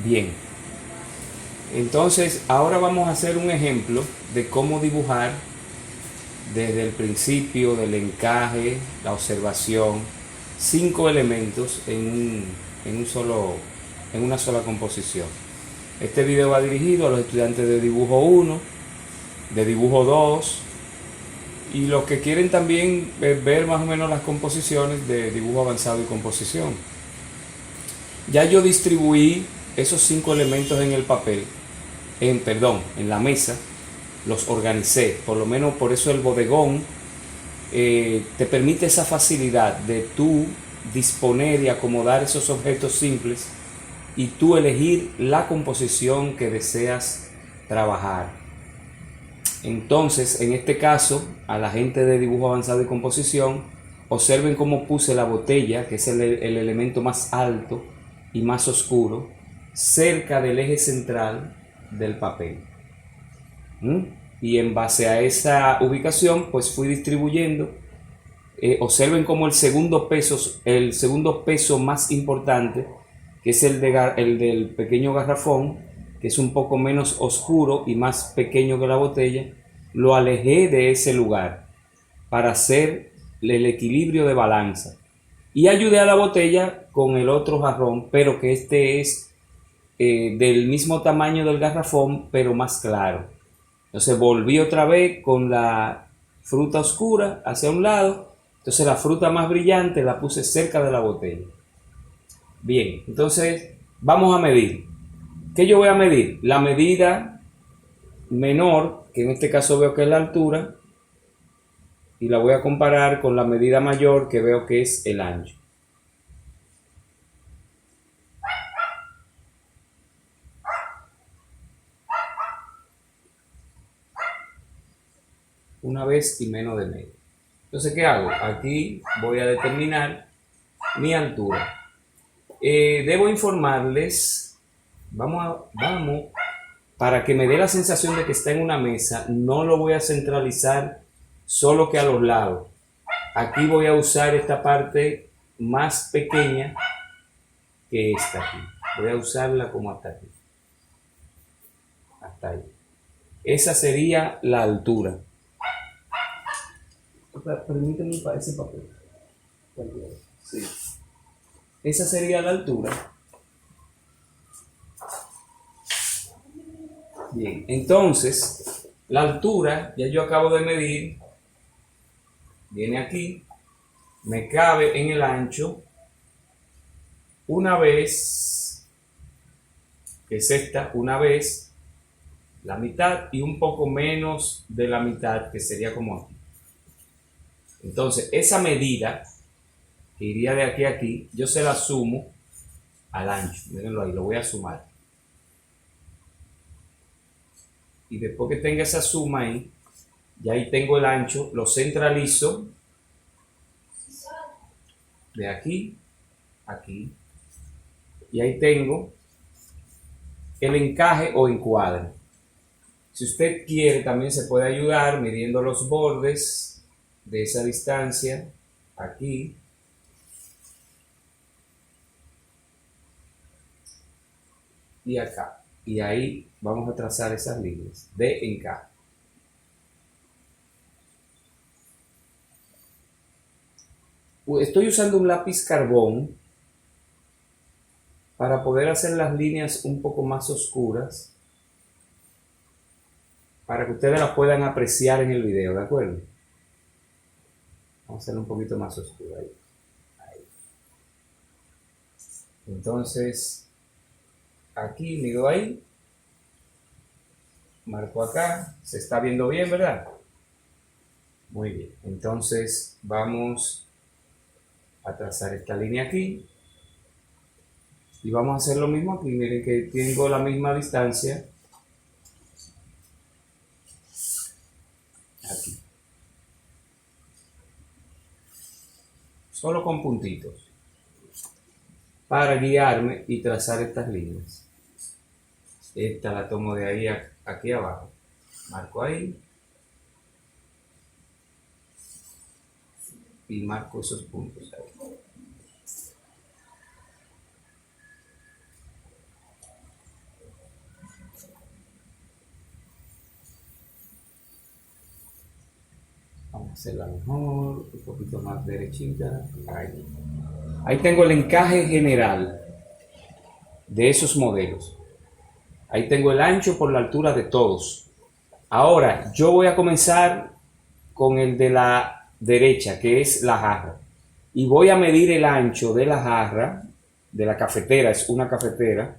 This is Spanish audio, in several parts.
Bien, entonces ahora vamos a hacer un ejemplo de cómo dibujar desde el principio del encaje, la observación, 5 elementos en una sola composición. Este video va dirigido a los estudiantes de dibujo 1, de dibujo 2 y los que quieren también ver más o menos las composiciones de dibujo avanzado y composición. Ya yo distribuí esos 5 elementos en el papel, en la mesa, los organicé, por lo menos por eso el bodegón te permite esa facilidad de tú disponer y acomodar esos objetos simples y tú elegir la composición que deseas trabajar. Entonces, en este caso, a la gente de dibujo avanzado y composición, observen cómo puse la botella, que es el elemento más alto y más oscuro, cerca del eje central del papel. Y en base a esa ubicación, pues fui distribuyendo. Observen cómo el segundo peso más importante, que es el del pequeño garrafón, que es un poco menos oscuro y más pequeño que la botella, lo alejé de ese lugar para hacer el equilibrio de balanza. Y ayudé a la botella con el otro jarrón, pero que este es del mismo tamaño del garrafón, pero más claro. Entonces volví otra vez con la fruta oscura hacia un lado. Entonces la fruta más brillante la puse cerca de la botella. Bien, entonces vamos a medir. ¿Qué yo voy a medir? La medida menor, que en este caso veo que es la altura, y la voy a comparar con la medida mayor, que veo que es el ancho. Una vez y menos de medio. Entonces, ¿qué hago? Aquí voy a determinar mi altura. Debo informarles, para que me dé la sensación de que está en una mesa, no lo voy a centralizar solo que a los lados. Aquí voy a usar esta parte más pequeña que esta aquí. Voy a usarla como hasta aquí. Hasta ahí. Esa sería la altura. Permíteme para ese papel. Sí. Esa sería la altura. Bien, entonces, la altura, ya yo acabo de medir, viene aquí, me cabe en el ancho, una vez, que es esta, una vez, la mitad y un poco menos de la mitad, que sería como aquí. Entonces, esa medida, que iría de aquí a aquí, yo se la sumo al ancho, mírenlo ahí, lo voy a sumar. Y después que tenga esa suma ahí, ya ahí tengo el ancho, lo centralizo de aquí a aquí. Y ahí tengo el encaje o encuadre. Si usted quiere, también se puede ayudar midiendo los bordes de esa distancia aquí. Y acá. Y ahí vamos a trazar esas líneas de encaje. Estoy usando un lápiz carbón para poder hacer las líneas un poco más oscuras, para que ustedes las puedan apreciar en el video, ¿de acuerdo? Vamos a hacerlo un poquito más oscuro ahí. Entonces, aquí, mido ahí, marco acá, se está viendo bien, ¿verdad? Muy bien, entonces vamos a trazar esta línea aquí y vamos a hacer lo mismo aquí. Miren que tengo la misma distancia aquí, solo con puntitos, para guiarme y trazar estas líneas. Esta la tomo de ahí aquí abajo, marco ahí y marco esos puntos ahí. Hacerla mejor, un poquito más derechita. Ahí tengo el encaje general de esos modelos. Ahí tengo el ancho por la altura de todos. Ahora, yo voy a comenzar con el de la derecha, que es la jarra. Y voy a medir el ancho de la jarra, de la cafetera, es una cafetera,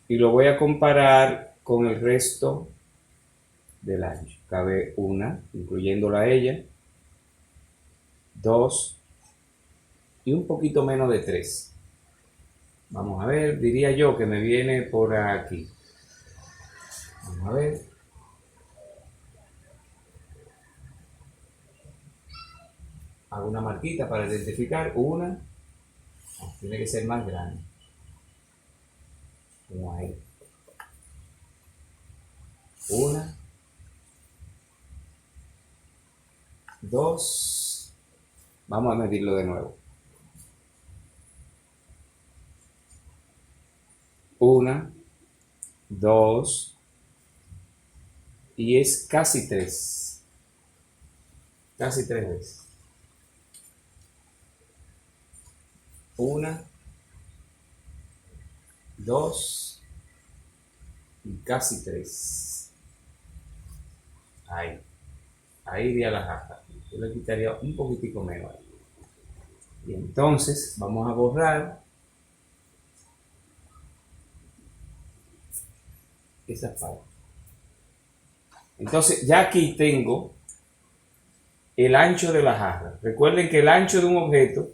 y lo voy a comparar con el resto del ancho. Cabe una, incluyéndola a ella, dos y un poquito menos de tres. Vamos a ver, diría yo que me viene por aquí. Vamos a ver. Hago una marquita para identificar una. Tiene que ser más grande. Como ahí. Una. Dos. Vamos a medirlo de nuevo. Una. Dos. Y es casi tres. Casi tres veces. Una, dos y casi tres. Ahí iría la jarra. Yo le quitaría un poquitico menos ahí. Y entonces vamos a borrar esa parte. Entonces ya aquí tengo el ancho de la jarra. Recuerden que el ancho de un objeto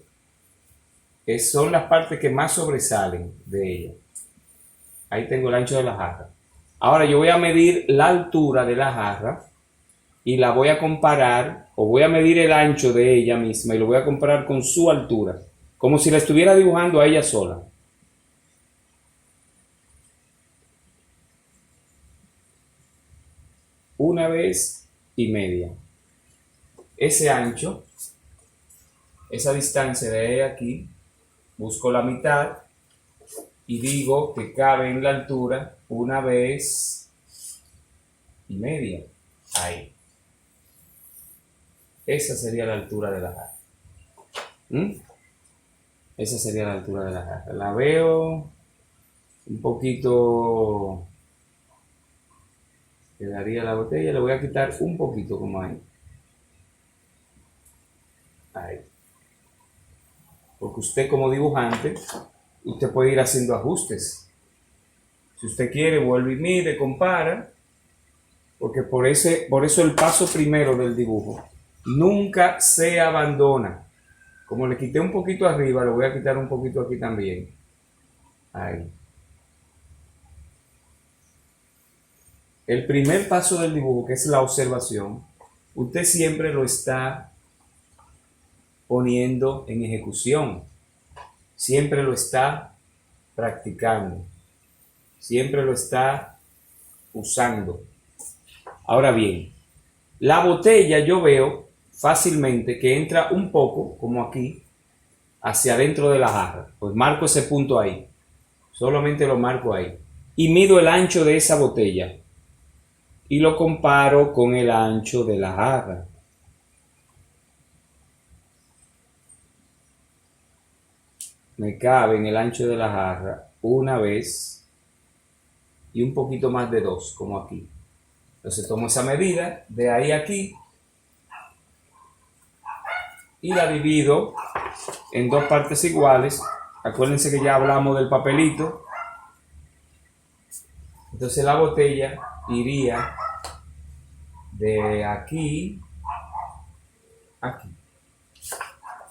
son las partes que más sobresalen de ella. Ahí tengo el ancho de la jarra. Ahora yo voy a medir la altura de la jarra y la voy a comparar, o voy a medir el ancho de ella misma y lo voy a comparar con su altura, como si la estuviera dibujando a ella sola. Una vez y media. Ese ancho, esa distancia de ella aquí, busco la mitad y digo que cabe en la altura una vez y media. Ahí. Esa sería la altura de la jarra. Esa sería la altura de la jarra. La veo un poquito. Quedaría la botella. Le voy a quitar un poquito como ahí. Ahí. Porque usted como dibujante, usted puede ir haciendo ajustes. Si usted quiere, vuelve y mide, compara. Porque por eso el paso primero del dibujo nunca se abandona. Como le quité un poquito arriba, le voy a quitar un poquito aquí también. Ahí. El primer paso del dibujo, que es la observación, usted siempre lo está poniendo en ejecución. Siempre lo está practicando. Siempre lo está usando. Ahora bien, la botella yo veo fácilmente que entra un poco, como aquí, hacia adentro de la jarra. Pues marco ese punto ahí. Solamente lo marco ahí. Y mido el ancho de esa botella. Y lo comparo con el ancho de la jarra. Me cabe en el ancho de la jarra una vez y un poquito más de dos, como aquí. Entonces tomo esa medida de ahí a aquí y la divido en dos partes iguales. Acuérdense que ya hablamos del papelito. Entonces la botella iría de aquí a aquí.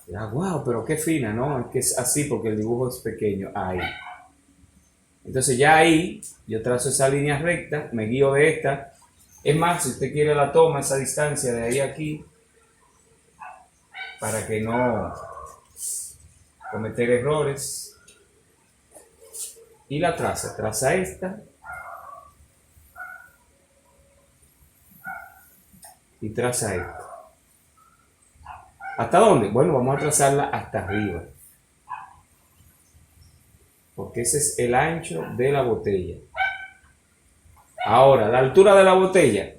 Ya, wow, pero qué fina, ¿no? Es que es así porque el dibujo es pequeño. Ahí. Entonces ya ahí yo trazo esa línea recta, me guío de esta. Es más, si usted quiere la toma, esa distancia de ahí a aquí, para que no cometer errores. Y la traza esta. Y traza esta. ¿Hasta dónde? Bueno, vamos a trazarla hasta arriba. Porque ese es el ancho de la botella. Ahora, la altura de la botella.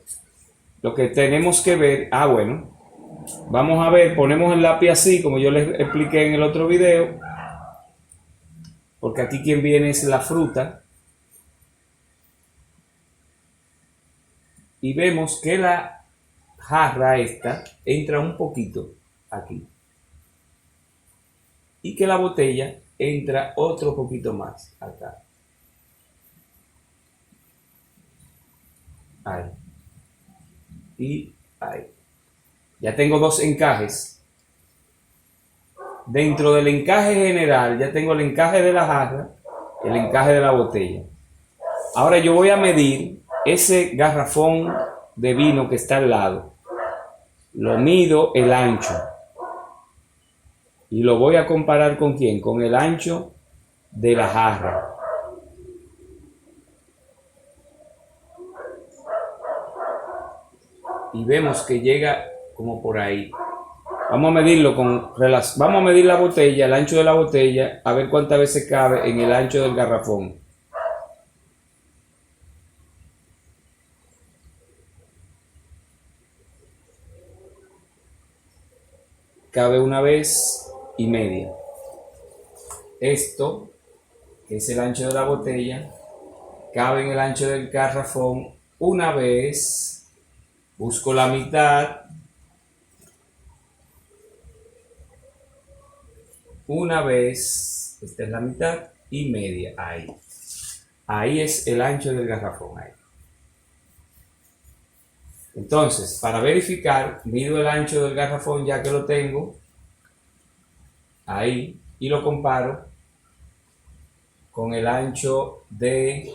lo que tenemos que ver, bueno, vamos a ver, ponemos el lápiz así, como yo les expliqué en el otro video, porque aquí quien viene es la fruta. Y vemos que la jarra esta entra un poquito aquí. Y que la botella entra otro poquito más acá. Ahí. Y ahí. Ya tengo dos encajes. Dentro del encaje general ya tengo el encaje de la jarra, el encaje de la botella. Ahora yo voy a medir ese garrafón de vino que está al lado. Lo mido el ancho. Y lo voy a comparar ¿con quién? Con el ancho de la jarra. Y vemos que llega como por ahí. Vamos a medirlo vamos a medir la botella, el ancho de la botella, a ver cuántas veces cabe en el ancho del garrafón. Cabe 1,5 veces. Esto, que es el ancho de la botella, cabe en el ancho del garrafón 1 vez. Busco la mitad. 1 vez. Esta es la mitad y media. Ahí. Ahí es el ancho del garrafón. Ahí. Entonces, para verificar, mido el ancho del garrafón ya que lo tengo. Ahí. Y lo comparo con el ancho de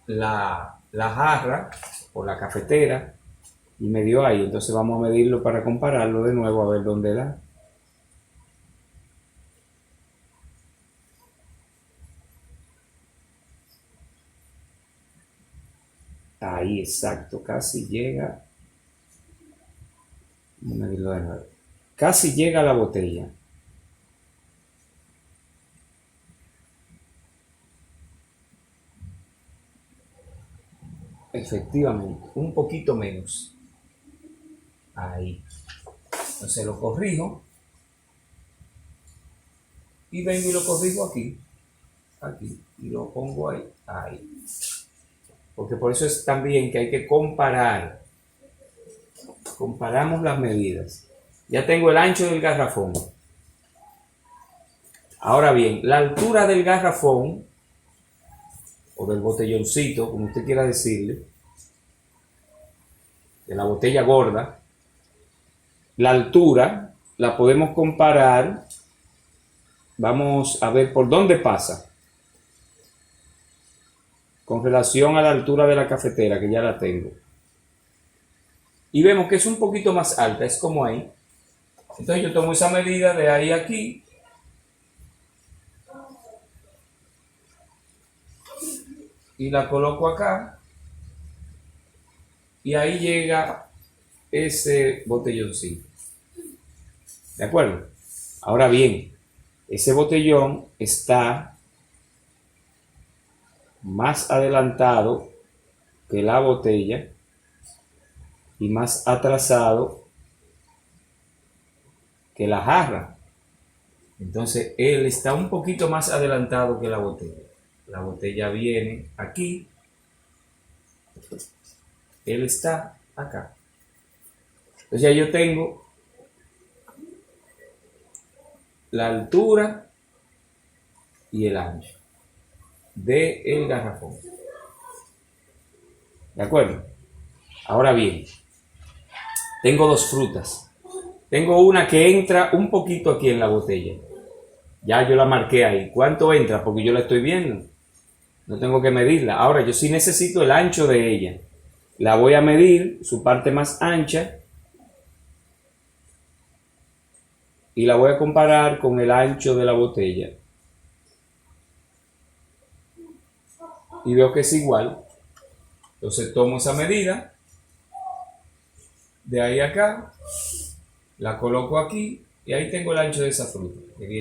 la jarra o la cafetera y me dio ahí. Entonces vamos a medirlo para compararlo de nuevo a ver dónde da. Ahí, exacto, casi llega. Vamos a medirlo de nuevo. Casi llega a la botella. Efectivamente, un poquito menos. Ahí. Entonces lo corrijo. Y vengo y lo corrijo aquí. Aquí. Y lo pongo ahí. Ahí. Porque por eso es también que hay que comparar. Comparamos las medidas. Ya tengo el ancho del garrafón. Ahora bien, la altura del garrafón, o del botelloncito, como usted quiera decirle, de la botella gorda, la altura la podemos comparar. Vamos a ver por dónde pasa con relación a la altura de la cafetera, que ya la tengo. Y vemos que es un poquito más alta, es como ahí. Entonces yo tomo esa medida de ahí a aquí. Y la coloco acá. Y ahí llega ese botelloncito. ¿De acuerdo? Ahora bien, ese botellón está más adelantado que la botella y más atrasado que la jarra. Entonces él está un poquito más adelantado que la botella. La botella viene aquí. Él está acá. Entonces ya yo tengo la altura y el ancho del garrafón. ¿De acuerdo? Ahora bien, tengo dos frutas. Tengo una que entra un poquito aquí en la botella. Ya yo la marqué ahí. ¿Cuánto entra? Porque yo la estoy viendo. No tengo que medirla. Ahora yo sí necesito el ancho de ella. La voy a medir, su parte más ancha. Y la voy a comparar con el ancho de la botella. Y veo que es igual. Entonces tomo esa medida. De ahí a acá. La coloco aquí. Y ahí tengo el ancho de esa fruta. Que viene